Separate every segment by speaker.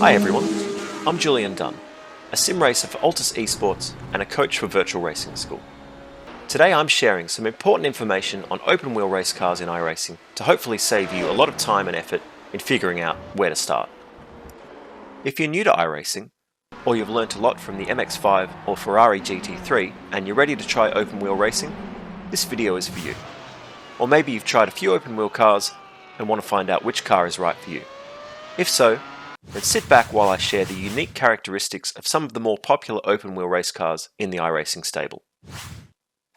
Speaker 1: Hi everyone, I'm Julian Dunne, a sim racer for Altus eSports and a coach for Virtual Racing School. Today I'm sharing some important information on open wheel race cars in iRacing to hopefully save you a lot of time and effort in figuring out where to start. If you're new to iRacing, or you've learnt a lot from the MX-5 or Ferrari GT3 and you're ready to try open wheel racing, this video is for you. Or maybe you've tried a few open wheel cars and want to find out which car is right for you. If so, then sit back while I share the unique characteristics of some of the more popular open wheel race cars in the iRacing stable.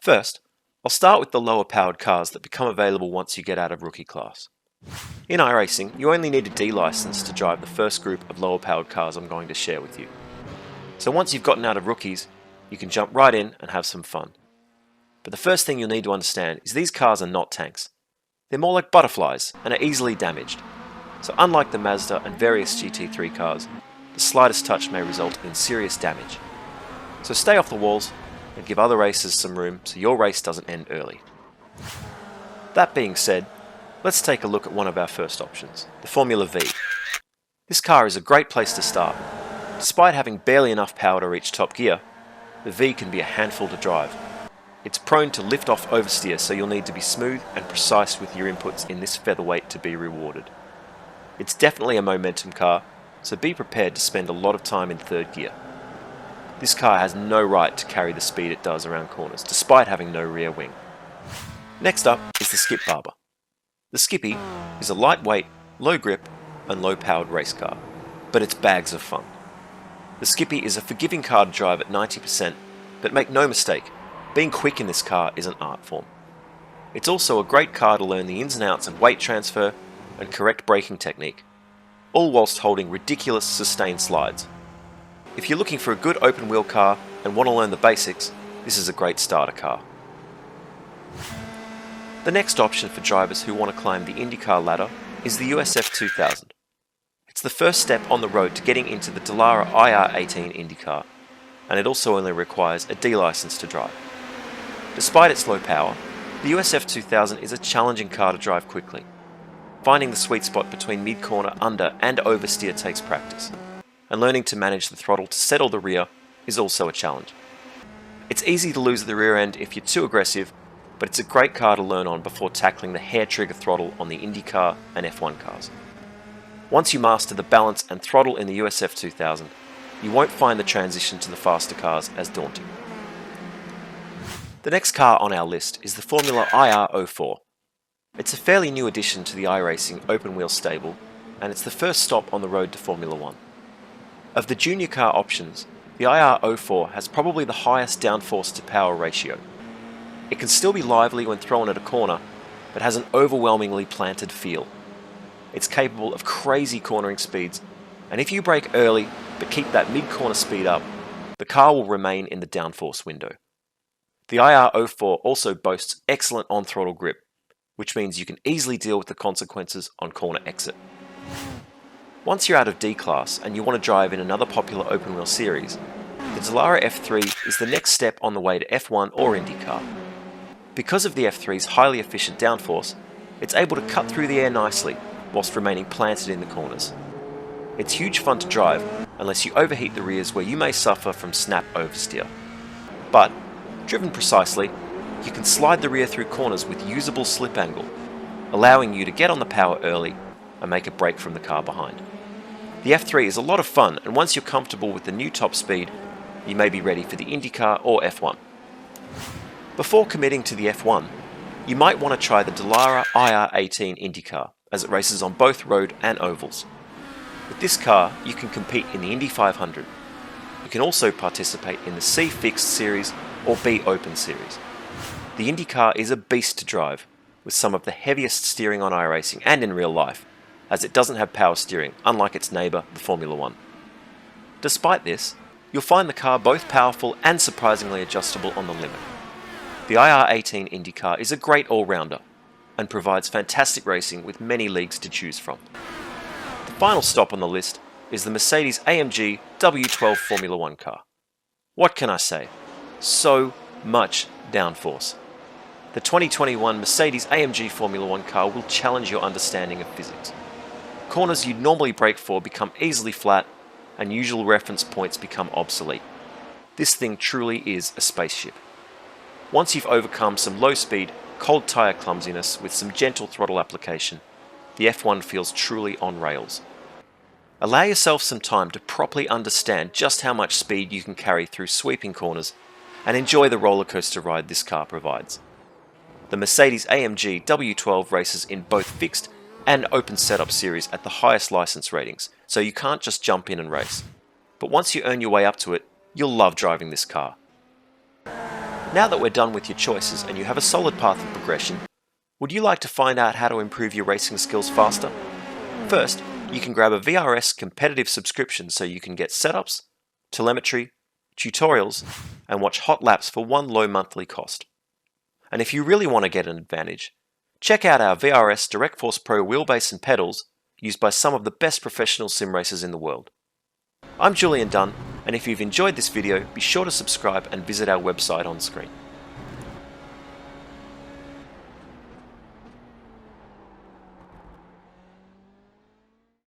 Speaker 1: First, I'll start with the lower powered cars that become available once you get out of rookie class. In iRacing, you only need a D license to drive the first group of lower powered cars I'm going to share with you. So once you've gotten out of rookies, you can jump right in and have some fun. But the first thing you'll need to understand is these cars are not tanks. They're more like butterflies and are easily damaged. So unlike the Mazda and various GT3 cars, the slightest touch may result in serious damage. So stay off the walls and give other racers some room so your race doesn't end early. That being said, let's take a look at one of our first options, the Formula V. This car is a great place to start. Despite having barely enough power to reach top gear, the V can be a handful to drive. It's prone to lift-off oversteer, so you'll need to be smooth and precise with your inputs in this featherweight to be rewarded. It's definitely a momentum car, so be prepared to spend a lot of time in third gear. This car has no right to carry the speed it does around corners, despite having no rear wing. Next up is the Skip Barber. The Skippy is a lightweight, low grip and low powered race car, but it's bags of fun. The Skippy is a forgiving car to drive at 90%, but make no mistake, being quick in this car is an art form. It's also a great car to learn the ins and outs of weight transfer and correct braking technique, all whilst holding ridiculous sustained slides. If you're looking for a good open wheel car and want to learn the basics, this is a great starter car. The next option for drivers who want to climb the Indycar ladder is the USF 2000. It's the first step on the road to getting into the Telara IR18 Indycar, and it also only requires a D license to drive. Despite its low power, the USF 2000 is a challenging car to drive quickly. Finding the sweet spot between mid-corner, under and oversteer takes practice, and learning to manage the throttle to settle the rear is also a challenge. It's easy to lose the rear end if you're too aggressive, but it's a great car to learn on before tackling the hair trigger throttle on the Indycar and F1 cars. Once you master the balance and throttle in the USF 2000, you won't find the transition to the faster cars as daunting. The next car on our list is the Formula IR04. It's a fairly new addition to the iRacing open wheel stable, and it's the first stop on the road to Formula 1. Of the junior car options, the IR04 has probably the highest downforce to power ratio. It can still be lively when thrown at a corner, but has an overwhelmingly planted feel. It's capable of crazy cornering speeds, and if you brake early but keep that mid-corner speed up, the car will remain in the downforce window. The IR04 also boasts excellent on-throttle grip, which means you can easily deal with the consequences on corner exit. Once you're out of D-Class and you want to drive in another popular open wheel series, the Telara F3 is the next step on the way to F1 or Indycar. Because of the F3's highly efficient downforce, it's able to cut through the air nicely whilst remaining planted in the corners. It's huge fun to drive unless you overheat the rears where you may suffer from snap oversteer. But, driven precisely, you can slide the rear through corners with usable slip angle, allowing you to get on the power early and make a break from the car behind. The F3 is a lot of fun, and once you're comfortable with the new top speed, you may be ready for the IndyCar or F1. Before committing to the F1, you might want to try the Telara IR18 IndyCar, as it races on both road and ovals. With this car, you can compete in the Indy 500. You can also participate in the C Fixed Series or B Open Series. The IndyCar is a beast to drive, with some of the heaviest steering on iRacing and in real life, as it doesn't have power steering, unlike its neighbour, the Formula 1. Despite this, you'll find the car both powerful and surprisingly adjustable on the limit. The IR18 IndyCar is a great all-rounder, and provides fantastic racing with many leagues to choose from. The final stop on the list is the Mercedes-AMG W12 Formula 1 car. What can I say? So much downforce. The 2021 Mercedes-AMG Formula 1 car will challenge your understanding of physics. Corners you'd normally brake for become easily flat, and usual reference points become obsolete. This thing truly is a spaceship. Once you've overcome some low speed, cold tyre clumsiness with some gentle throttle application, the F1 feels truly on rails. Allow yourself some time to properly understand just how much speed you can carry through sweeping corners and enjoy the rollercoaster ride this car provides. The Mercedes-AMG W12 races in both fixed and open setup series at the highest license ratings, so you can't just jump in and race. But once you earn your way up to it, you'll love driving this car. Now that we're done with your choices and you have a solid path of progression, would you like to find out how to improve your racing skills faster? First, you can grab a VRS competitive subscription so you can get setups, telemetry, tutorials, and watch hot laps for one low monthly cost. And if you really want to get an advantage, check out our VRS Direct Force Pro wheelbase and pedals used by some of the best professional sim racers in the world. I'm Julian Dunne, and if you've enjoyed this video, be sure to subscribe and visit our website on screen.